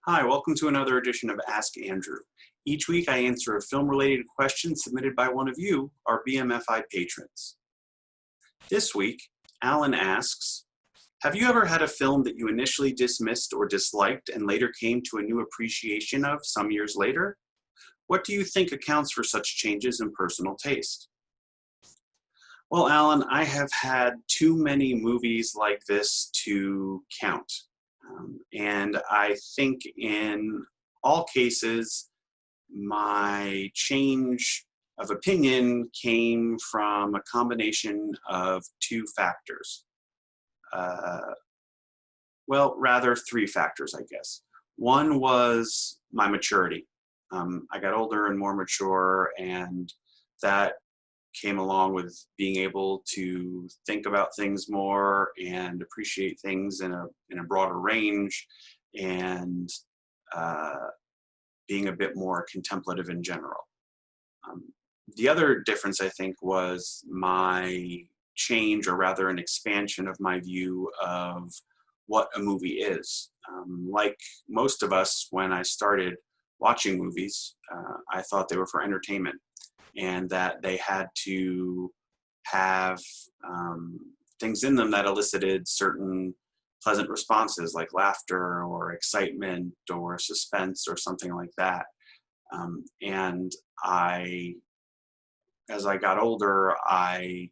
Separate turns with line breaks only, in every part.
Hi, welcome to another edition of Ask Andrew. Each week I answer a film-related question submitted by one of you, our BMFI patrons. This week, Alan asks, have you ever had a film that you initially dismissed or disliked and later came to a new appreciation of some years later? What do you think accounts for such changes in personal taste? Well, Alan, I have had too many movies like this to count. And I think in all cases, my change of opinion came from a combination of two factors. Well, rather three factors, I guess. One was my maturity. I got older and more mature, and that came along with being able to think about things more and appreciate things in a broader range, and being a bit more contemplative in general. The other difference, I think, was my change, or rather an expansion of my view of what a movie is. Like most of us, when I started watching movies, I thought they were for entertainment, and that they had to have things in them that elicited certain pleasant responses like laughter or excitement or suspense or something like that. And as I got older, I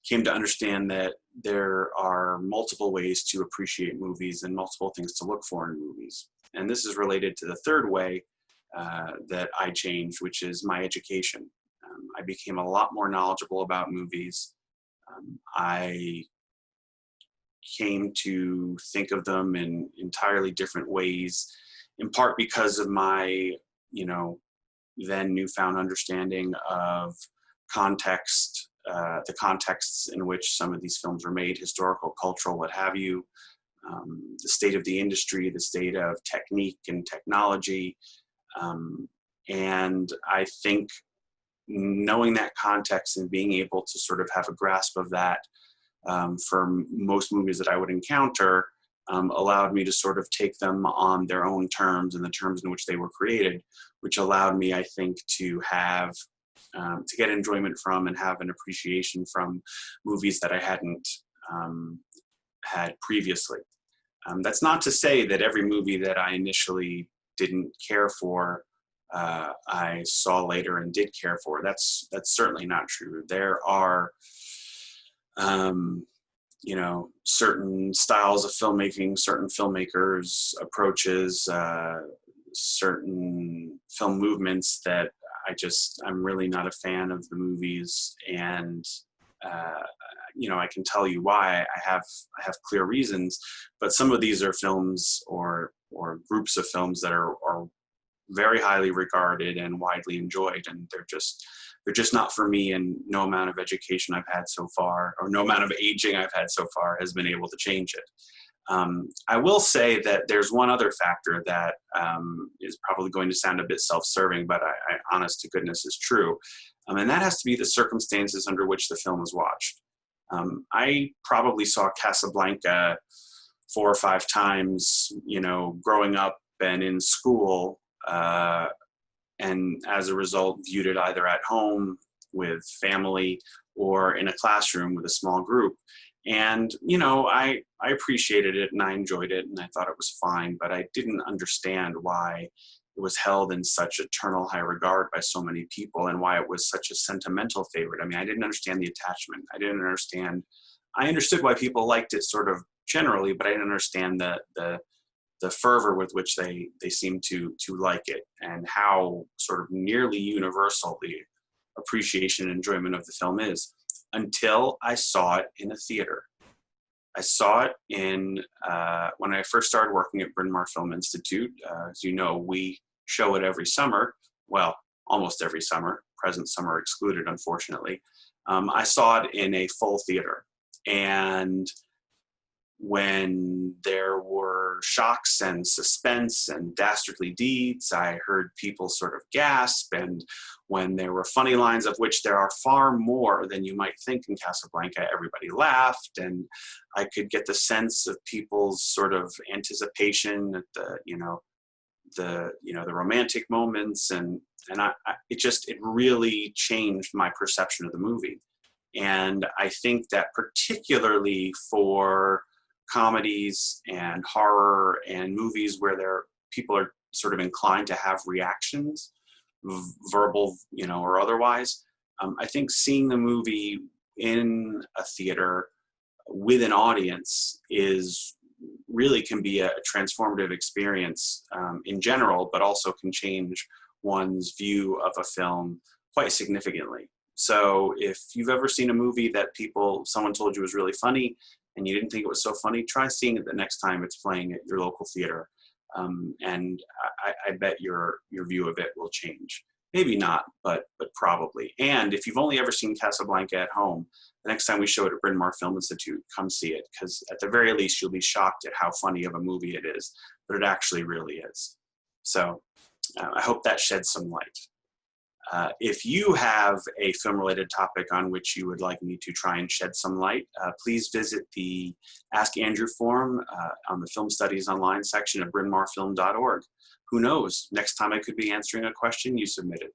came to understand that there are multiple ways to appreciate movies and multiple things to look for in movies. And this is related to the third way that I changed, which is my education. I became a lot more knowledgeable about movies. I came to think of them in entirely different ways, in part because of my, then newfound understanding of context, the contexts in which some of these films are made, historical, cultural, what have you, the state of the industry, the state of technique and technology. And I think knowing that context and being able to sort of have a grasp of that for most movies that I would encounter allowed me to sort of take them on their own terms and the terms in which they were created, which allowed me, I think, to have to get enjoyment from and have an appreciation from movies that I hadn't had previously. That's not to say that every movie that I initially didn't care for I saw later and did care for. That's certainly not true. There are certain styles of filmmaking, certain filmmakers' approaches, certain film movements that I'm really not a fan of the movies, and I can tell you why. I have clear reasons, but some of these are films or groups of films that are very highly regarded and widely enjoyed, and they're just not for me, and no amount of education I've had so far, or no amount of aging I've had so far, has been able to change it. I will say that there's one other factor that is probably going to sound a bit self-serving, but I honest to goodness is true, and that has to be the circumstances under which the film is watched. I probably saw Casablanca 4 or 5 times, growing up and in school, and as a result viewed it either at home with family or in a classroom with a small group. And, I appreciated it and I enjoyed it and I thought it was fine, but I didn't understand why it was held in such eternal high regard by so many people, and why it was such a sentimental favorite. I mean, I didn't understand the attachment. I understood why people liked it sort of generally, but I didn't understand the fervor with which they seem to like it, and how sort of nearly universal the appreciation and enjoyment of the film is, until I saw it in a theater. I saw it when I first started working at Bryn Mawr Film Institute. As you know, we show it every summer, well, almost every summer, present summer excluded, unfortunately. I saw it in a full theater, and when there were shocks and suspense and dastardly deeds, I heard people sort of gasp, and when there were funny lines, of which there are far more than you might think in Casablanca, everybody laughed, and I could get the sense of people's sort of anticipation at the the romantic moments, and it really changed my perception of the movie. And I think that particularly for comedies and horror and movies where people are sort of inclined to have reactions, verbal, or otherwise, I think seeing the movie in a theater with an audience can be a transformative experience in general, but also can change one's view of a film quite significantly. So if you've ever seen a movie that someone told you was really funny and you didn't think it was so funny, try seeing it the next time it's playing at your local theater. And I bet your view of it will change. Maybe not, but probably. And if you've only ever seen Casablanca at home, the next time we show it at Bryn Mawr Film Institute, come see it, because at the very least you'll be shocked at how funny of a movie it is, but it actually really is. So I hope that sheds some light. If you have a film-related topic on which you would like me to try and shed some light, please visit the Ask Andrew forum on the Film Studies Online section at brynmawrfilm.org. Who knows, next time I could be answering a question you submitted.